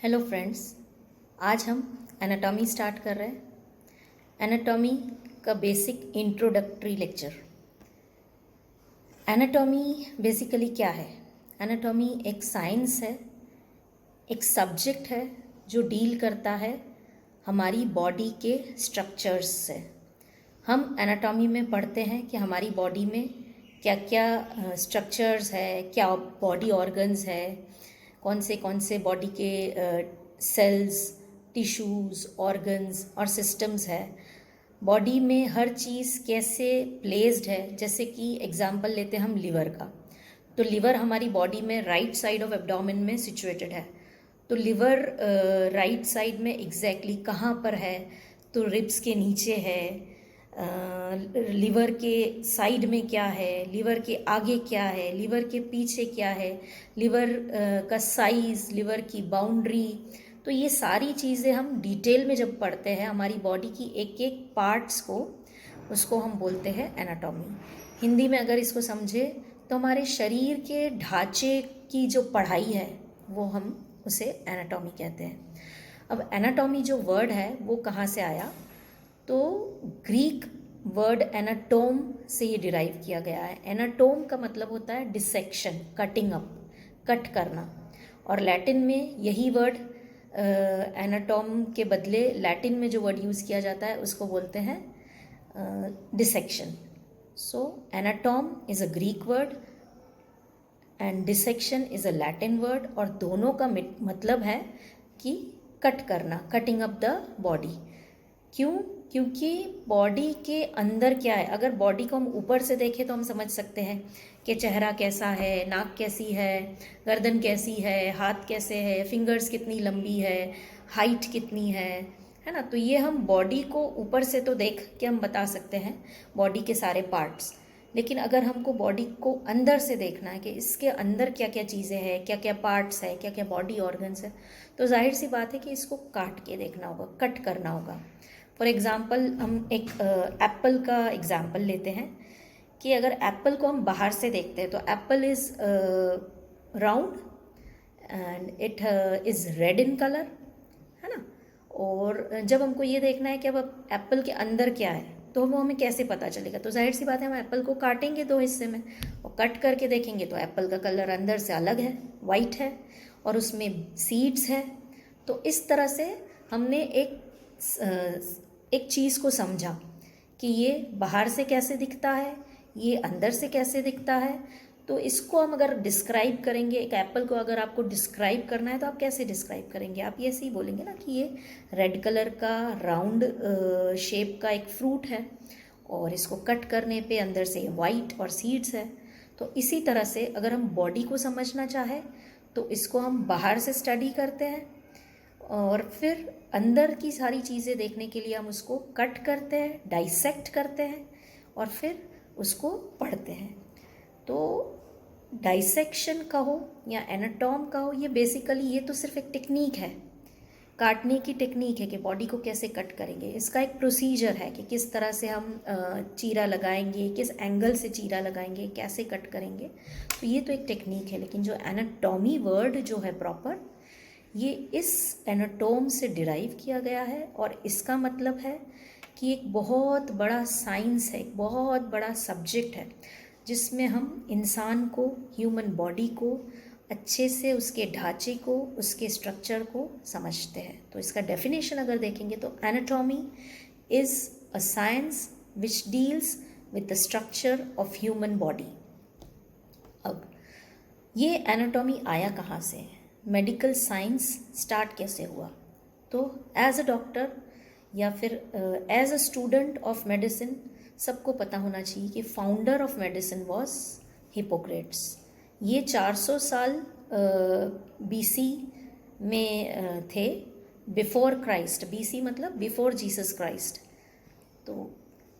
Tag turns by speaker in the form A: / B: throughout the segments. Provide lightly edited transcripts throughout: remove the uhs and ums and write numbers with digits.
A: Hello friends, आज हम anatomy start कर रहे हैं। एनाटॉमी का basic introductory lecture. Anatomy basically क्या है? एनाटॉमी एक साइंस है, एक सब्जेक्ट है जो डील करता है हमारी बॉडी के स्ट्रक्चर्स से। हम एनाटॉमी में पढ़ते हैं कि हमारी बॉडी में क्या क्या स्ट्रक्चर्स है, क्या बॉडी ऑर्गन्स है, कौन से बॉडी के सेल्स, टिश्यूज़, ऑर्गन्स और सिस्टम्स है। बॉडी में हर चीज़ कैसे प्लेस्ड है। जैसे कि एग्जांपल लेते हैं हम लिवर का, तो लिवर हमारी बॉडी में राइट साइड ऑफ एब्डोमेन में सिचुएटेड है। तो लिवर राइट साइड में एग्जैक्टली कहाँ पर है? तो रिब्स के नीचे है। लिवर के साइड में क्या है, लिवर के आगे क्या है, लिवर के पीछे क्या है, लिवर का साइज, लिवर की बाउंड्री। तो ये सारी चीज़ें हम डिटेल में जब पढ़ते हैं हमारी बॉडी की एक एक पार्ट्स को, उसको हम बोलते हैं एनाटॉमी। हिंदी में अगर इसको समझे तो हमारे शरीर के ढांचे की जो पढ़ाई है वो हम उसे एनाटॉमी कहते हैं। अब एनाटॉमी जो वर्ड है वो कहाँ से आया? तो ग्रीक वर्ड एनाटोम से ये डिराइव किया गया है। एनाटोम का मतलब होता है डिसेक्शन, कटिंग अप, कट करना। और लैटिन में यही वर्ड एनाटोम के बदले लैटिन में जो वर्ड यूज़ किया जाता है उसको बोलते हैं dissection. So anatome is a Greek word and dissection is a Latin word, और दोनों का मतलब है कि कट करना, कटिंग अप द बॉडी। क्यों? क्योंकि बॉडी के अंदर क्या है, अगर बॉडी को हम ऊपर से देखें तो हम समझ सकते हैं कि चेहरा कैसा है, नाक कैसी है, गर्दन कैसी है, हाथ कैसे है, फिंगर्स कितनी लंबी है, हाइट कितनी है ना। तो ये हम बॉडी को ऊपर से तो देख के हम बता सकते हैं बॉडी के सारे पार्ट्स। लेकिन अगर हमको बॉडी को अंदर से देखना है कि इसके अंदर क्या क्या चीज़ें हैं, क्या क्या पार्ट्स है, क्या क्या बॉडी ऑर्गन्स है, तो जाहिर सी बात है कि इसको काट के देखना होगा, कट करना होगा। फॉर एग्ज़ाम्पल हम एक एप्पल का एग्ज़ाम्पल लेते हैं कि अगर एप्पल को हम बाहर से देखते हैं तो Apple is round and it is red in colour, है ना। और जब हमको ये देखना है कि अब एप्पल के अंदर क्या है तो वो हमें कैसे पता चलेगा? तो जाहिर सी बात है हम एप्पल को काटेंगे दो हिस्से में और कट करके देखेंगे तो एप्पल का कलर अंदर से अलग है, वाइट है, और उसमें सीड्स है। तो इस तरह से हमने एक चीज़ को समझा कि ये बाहर से कैसे दिखता है, ये अंदर से कैसे दिखता है। तो इसको हम अगर डिस्क्राइब करेंगे, एक एप्पल को अगर आपको डिस्क्राइब करना है तो आप कैसे डिस्क्राइब करेंगे? आप ये ऐसे ही बोलेंगे ना कि ये रेड कलर का राउंड शेप का एक फ्रूट है और इसको कट करने पे अंदर से वाइट और सीड्स है। तो इसी तरह से अगर हम बॉडी को समझना चाहें तो इसको हम बाहर से स्टडी करते हैं और फिर अंदर की सारी चीज़ें देखने के लिए हम उसको कट करते हैं, डाइसेक्ट करते हैं और फिर उसको पढ़ते हैं। तो डाइसेक्शन का हो या एनाटॉम का हो, ये बेसिकली ये तो सिर्फ एक टेक्निक है, काटने की टेक्निक है कि बॉडी को कैसे कट करेंगे। इसका एक प्रोसीजर है कि किस तरह से हम चीरा लगाएंगे, किस एंगल से चीरा लगाएंगे, कैसे कट करेंगे। तो ये तो एक टेक्निक है। लेकिन जो एनाटॉमी वर्ड जो है प्रॉपर, ये इस एनाटोम से डिराइव किया गया है और इसका मतलब है कि एक बहुत बड़ा साइंस है, एक बहुत बड़ा सब्जेक्ट है जिसमें हम इंसान को, ह्यूमन बॉडी को अच्छे से, उसके ढांचे को, उसके स्ट्रक्चर को समझते हैं। तो इसका डेफिनेशन अगर देखेंगे तो anatomy is a science which deals with the structure of human body. अब ये एनाटॉमी आया कहाँ से? मेडिकल साइंस स्टार्ट कैसे हुआ? तो एज अ डॉक्टर या फिर as a student of medicine सबको पता होना चाहिए कि founder of medicine was Hippocrates. ये 400 साल बीसी में थे, बिफोर क्राइस्ट। बीसी मतलब बिफोर जीसस क्राइस्ट। तो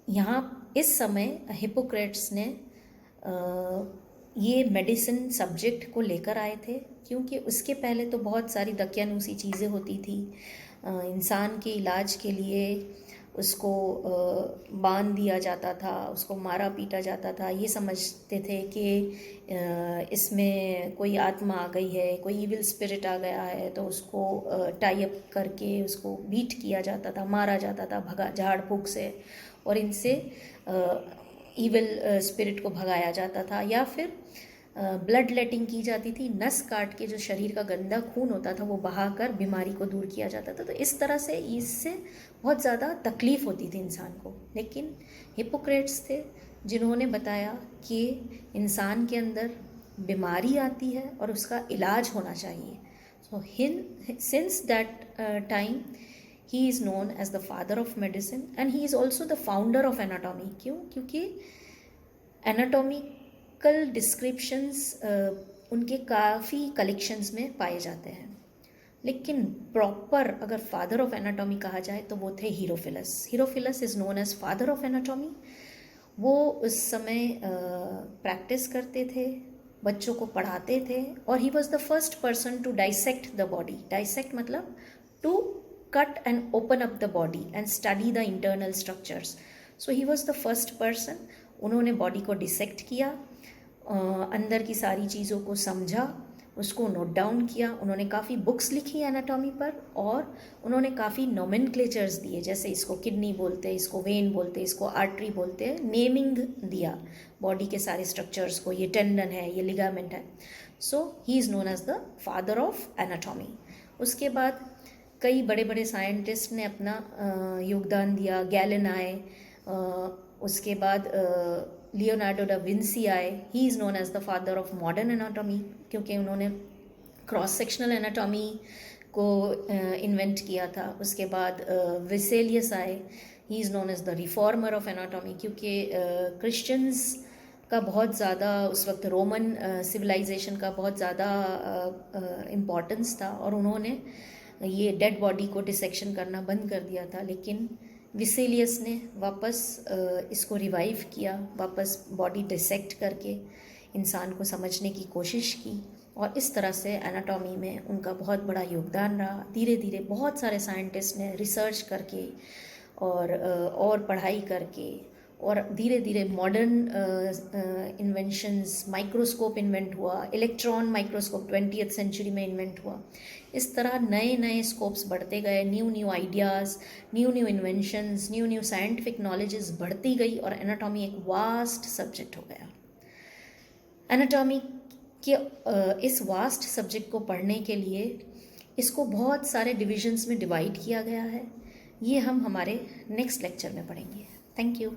A: यहाँ इस समय हिपोक्रेट्स ने ये मेडिसिन सब्जेक्ट को लेकर आए थे, क्योंकि उसके पहले तो बहुत सारी दकियानूसी चीज़ें होती थी इंसान के इलाज के लिए। उसको बांध दिया जाता था, उसको मारा पीटा जाता था। ये समझते थे कि इसमें कोई आत्मा आ गई है, कोई इविल स्पिरिट आ गया है, तो उसको टाई अप करके उसको बीट किया जाता था, मारा जाता था भगा झाड़ फूक से, और इनसे इविल स्पिरिट को भगाया जाता था। या फिर ब्लड लेटिंग की जाती थी, नस काट के जो शरीर का गंदा खून होता था वो बहाकर बीमारी को दूर किया जाता था। तो इस तरह से इससे बहुत ज़्यादा तकलीफ़ होती थी इंसान को। लेकिन हिपोक्रेट्स थे जिन्होंने बताया कि इंसान के अंदर बीमारी आती है और उसका इलाज होना चाहिए। So since that time he is known as the father of medicine and he is also the founder of anatomy. क्यों? क्योंकि एनाटॉमिकल डिस्क्रिप्शंस उनके काफ़ी कलेक्शंस में पाए जाते हैं। लेकिन प्रॉपर अगर फादर ऑफ एनाटॉमी कहा जाए तो वो थे Herophilus. Herophilus is known as father of anatomy. वो उस समय प्रैक्टिस करते थे, बच्चों को पढ़ाते थे, और he was the first person to dissect the body. Dissect मतलब to cut and open up the body and study the internal structures. So he was the first person. उन्होंने बॉडी को डिसेक्ट किया, अंदर की सारी चीज़ों को समझा, उसको नोट डाउन किया। उन्होंने काफ़ी बुक्स लिखी एनाटॉमी पर, और उन्होंने काफ़ी नोमेनक्लेचर्स दिए, जैसे इसको किडनी बोलते हैं, इसको वेन बोलते हैं, इसको आर्टरी बोलते हैं। नेमिंग दिया बॉडी के सारे स्ट्रक्चर्स को, ये टेंडन है, ये लिगामेंट है। So he is known as the father of anatomy. उसके बाद कई बड़े बड़े साइंटिस्ट ने अपना योगदान दिया। गैलन आए, उसके बाद लियोनार्डो दा विंसी आए। He is known as the father of modern anatomy, क्योंकि उन्होंने क्रॉस सेक्शनल एनाटॉमी को इन्वेंट किया था। उसके बाद विसेलियस आए। He is known as the reformer of anatomy, क्योंकि क्रिश्चियंस का बहुत ज़्यादा उस वक्त रोमन सिविलाइजेशन का बहुत ज़्यादा इम्पोर्टेंस था, और उन्होंने ये डेड बॉडी को डिसेक्शन करना बंद कर दिया था। लेकिन विसेलियस ने वापस इसको रिवाइव किया, वापस बॉडी डिसेक्ट करके इंसान को समझने की कोशिश की, और इस तरह से एनाटॉमी में उनका बहुत बड़ा योगदान रहा। धीरे धीरे बहुत सारे साइंटिस्ट ने रिसर्च करके और पढ़ाई करके, और धीरे धीरे मॉडर्न इन्वेंशंस, माइक्रोस्कोप इन्वेंट हुआ, इलेक्ट्रॉन माइक्रोस्कोप 20th सेंचुरी में इन्वेंट हुआ। इस तरह नए नए स्कोप्स बढ़ते गए, new ideas, new inventions, new scientific knowledges बढ़ती गई, और एनाटॉमी एक वास्ट सब्जेक्ट हो गया। एनाटॉमी के इस वास्ट सब्जेक्ट को पढ़ने के लिए इसको बहुत सारे डिविजन्स में डिवाइड किया गया है। ये हम हमारे नेक्स्ट लेक्चर में पढ़ेंगे। Thank you.